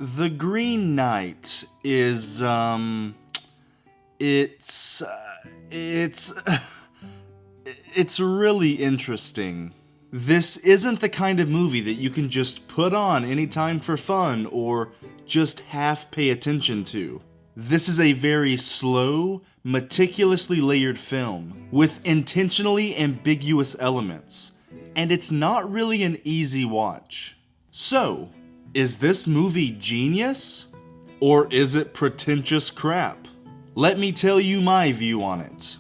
The Green Knight is, it's, it's, it's really interesting. This isn't the kind of movie that you can just put on anytime for fun or just half pay attention to. This is a very slow, meticulously layered film with intentionally ambiguous elements, and it's not really an easy watch. So, is this movie genius? Or is it pretentious crap? Let me tell you my view on it.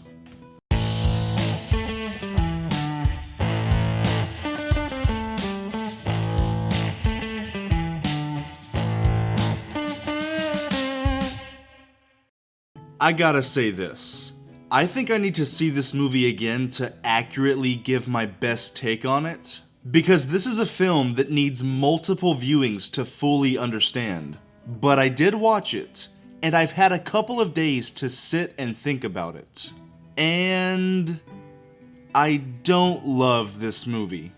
I gotta say this. I think I need to see this movie again to accurately give my best take on it, because this is a film that needs multiple viewings to fully understand. But I did watch it, and I've had a couple of days to sit and think about it. And I don't love this movie.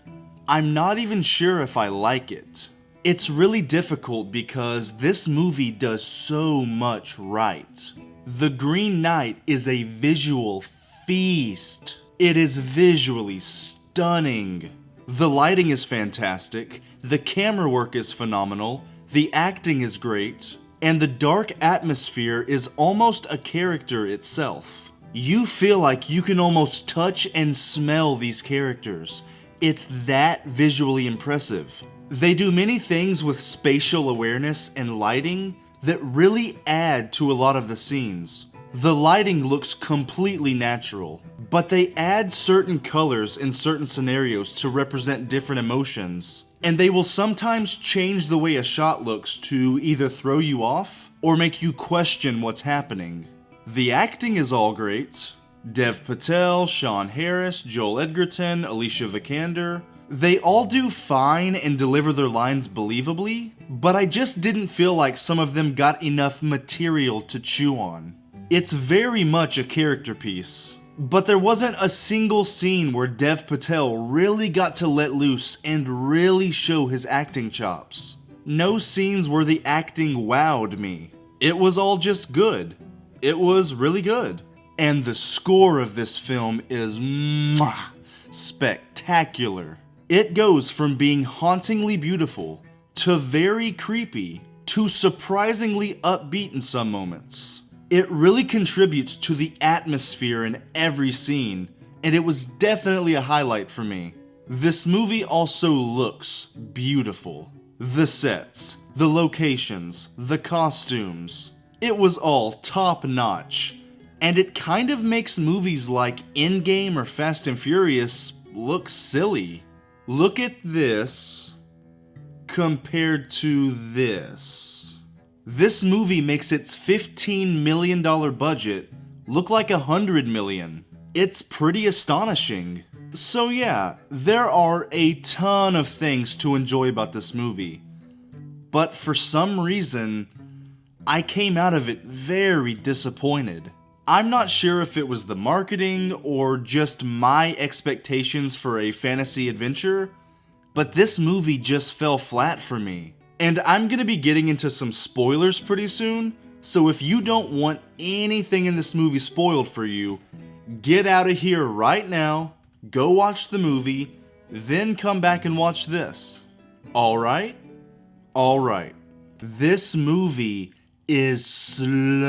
I'm not even sure if I like it. It's really difficult because this movie does so much right. The Green Knight is a visual feast. It is visually stunning. The lighting is fantastic, the camera work is phenomenal, the acting is great, and the dark atmosphere is almost a character itself. You feel like you can almost touch and smell these characters. It's that visually impressive. They do many things with spatial awareness and lighting that really add to a lot of the scenes. The lighting looks completely natural, but they add certain colors in certain scenarios to represent different emotions, and they will sometimes change the way a shot looks to either throw you off or make you question what's happening. The acting is all great. Dev Patel, Sean Harris, Joel Edgerton, Alicia Vikander, they all do fine and deliver their lines believably, but I just didn't feel like some of them got enough material to chew on. It's very much a character piece, but there wasn't a single scene where Dev Patel really got to let loose and really show his acting chops. No scenes where the acting wowed me. It was all just good. It was really good. And the score of this film is spectacular. It goes from being hauntingly beautiful, to very creepy, to surprisingly upbeat in some moments. It really contributes to the atmosphere in every scene, and it was definitely a highlight for me. This movie also looks beautiful. The sets, the locations, the costumes. It was all top-notch, and it kind of makes movies like Endgame or Fast and Furious look silly. Look at this compared to this. This movie makes its $15 million budget look like $100 million. It's pretty astonishing. So yeah, there are a ton of things to enjoy about this movie. But for some reason, I came out of it very disappointed. I'm not sure if it was the marketing or just my expectations for a fantasy adventure, but this movie just fell flat for me. And I'm gonna be getting into some spoilers pretty soon, so if you don't want anything in this movie spoiled for you, get out of here right now, go watch the movie, then come back and watch this. Alright? Alright. This movie is slow.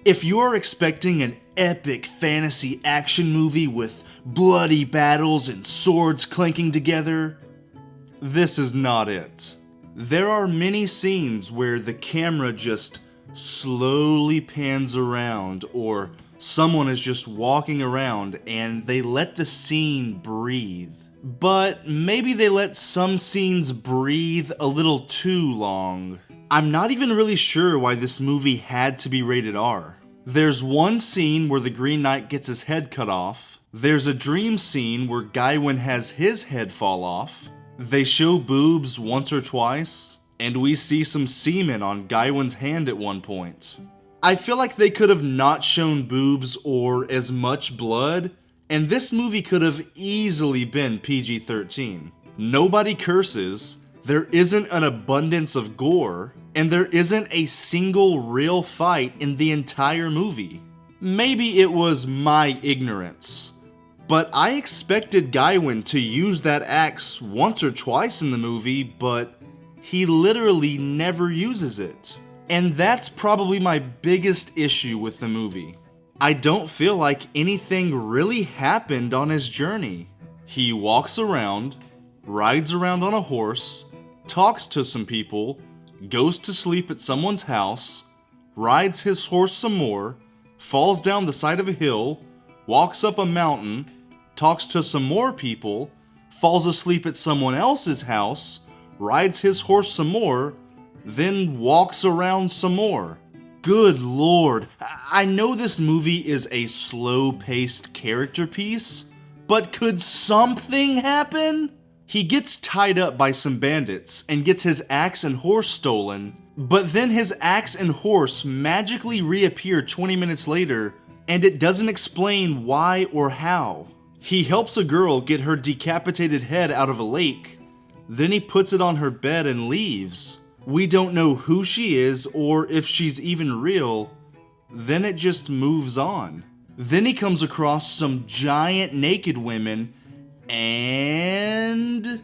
If you're expecting an epic fantasy action movie with bloody battles and swords clanking together, this is not it. There are many scenes where the camera just slowly pans around, or someone is just walking around and they let the scene breathe. But maybe they let some scenes breathe a little too long. I'm not even really sure why this movie had to be rated R. There's one scene where the Green Knight gets his head cut off. There's a dream scene where Gawain has his head fall off. They show boobs once or twice, and we see some semen on Gawain's hand at one point. I feel like they could have not shown boobs or as much blood, and this movie could have easily been PG-13. Nobody curses, There isn't an abundance of gore, and there isn't a single real fight in the entire movie. Maybe it was my ignorance, but I expected Gaiwin to use that axe once or twice in the movie, but he literally never uses it. And that's probably my biggest issue with the movie. I don't feel like anything really happened on his journey. He walks around, rides around on a horse, talks to some people, goes to sleep at someone's house, rides his horse some more, falls down the side of a hill, walks up a mountain, talks to some more people, falls asleep at someone else's house, rides his horse some more, then walks around some more. Good lord, I know this movie is a slow-paced character piece, but could something happen? He gets tied up by some bandits and gets his axe and horse stolen, but then his axe and horse magically reappear 20 minutes later, and it doesn't explain why or how. He helps a girl get her decapitated head out of a lake, then he puts it on her bed and leaves. We don't know who she is or if she's even real. Then it just moves on. Then he comes across some giant naked women and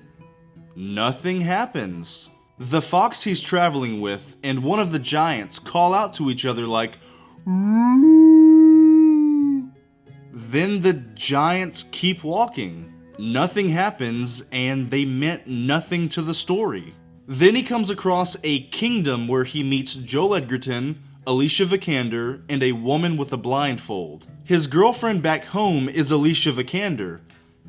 nothing happens. The fox he's traveling with and one of the giants call out to each other like, "Roo." Then the giants keep walking. Nothing happens and they meant nothing to the story. Then he comes across a kingdom where he meets Joel Edgerton, Alicia Vikander, and a woman with a blindfold. His girlfriend back home is Alicia Vikander,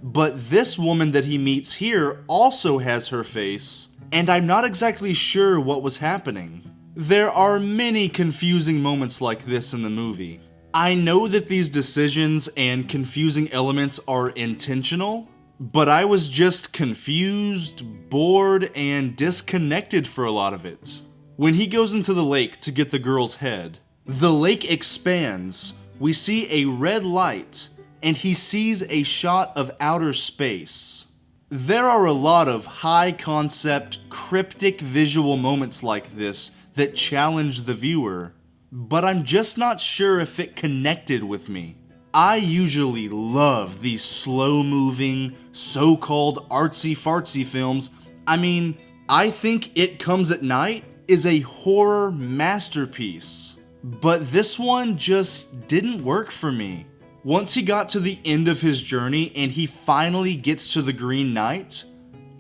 but this woman that he meets here also has her face, and I'm not exactly sure what was happening. There are many confusing moments like this in the movie. I know that these decisions and confusing elements are intentional, but I was just confused, bored, and disconnected for a lot of it. When he goes into the lake to get the girl's head, the lake expands, we see a red light, and he sees a shot of outer space. There are a lot of high-concept, cryptic visual moments like this that challenge the viewer, but I'm just not sure if it connected with me. I usually love these slow-moving, so-called artsy-fartsy films. I mean, I think It Comes at Night is a horror masterpiece. But this one just didn't work for me. Once he got to the end of his journey and he finally gets to the Green Knight,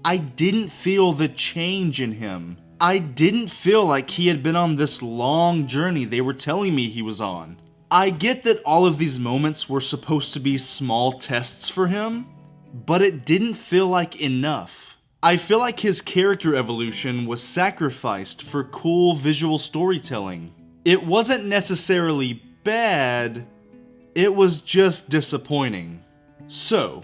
I didn't feel the change in him. I didn't feel like he had been on this long journey they were telling me he was on. I get that all of these moments were supposed to be small tests for him, but it didn't feel like enough. I feel like his character evolution was sacrificed for cool visual storytelling. It wasn't necessarily bad, it was just disappointing. So,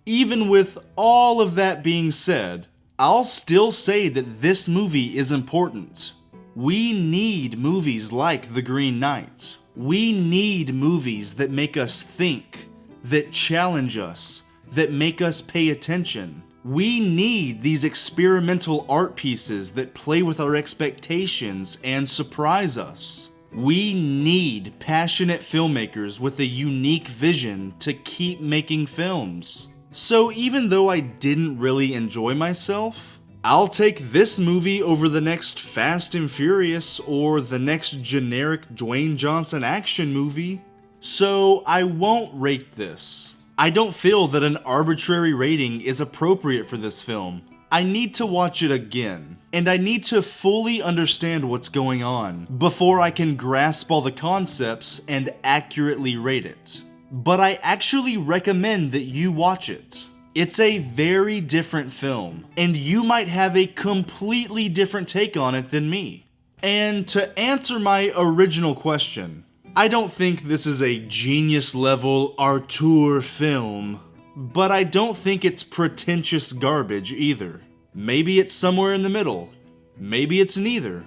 even with all of that being said, I'll still say that this movie is important. We need movies like The Green Knight. We need movies that make us think, that challenge us, that make us pay attention. We need these experimental art pieces that play with our expectations and surprise us. We need passionate filmmakers with a unique vision to keep making films. So even though I didn't really enjoy myself, I'll take this movie over the next Fast and Furious or the next generic Dwayne Johnson action movie. So I won't rate this. I don't feel that an arbitrary rating is appropriate for this film. I need to watch it again, and I need to fully understand what's going on before I can grasp all the concepts and accurately rate it. But I actually recommend that you watch it. It's a very different film, and you might have a completely different take on it than me. And to answer my original question, I don't think this is a genius-level auteur film, but I don't think it's pretentious garbage either. Maybe it's somewhere in the middle. Maybe it's neither.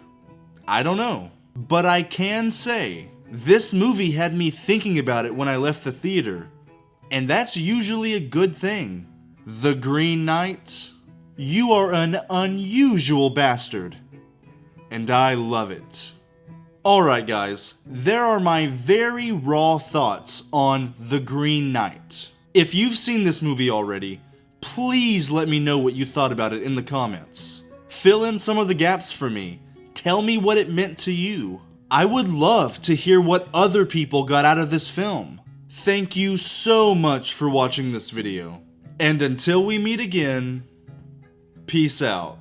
I don't know. But I can say, this movie had me thinking about it when I left the theater, and that's usually a good thing. The Green Knight, You are an unusual bastard. And I love it. Alright guys, there are my very raw thoughts on The Green Knight. If you've seen this movie already, please let me know what you thought about it in the comments. Fill in some of the gaps for me. Tell me what it meant to you. I would love to hear what other people got out of this film. Thank you so much for watching this video. And until we meet again, peace out.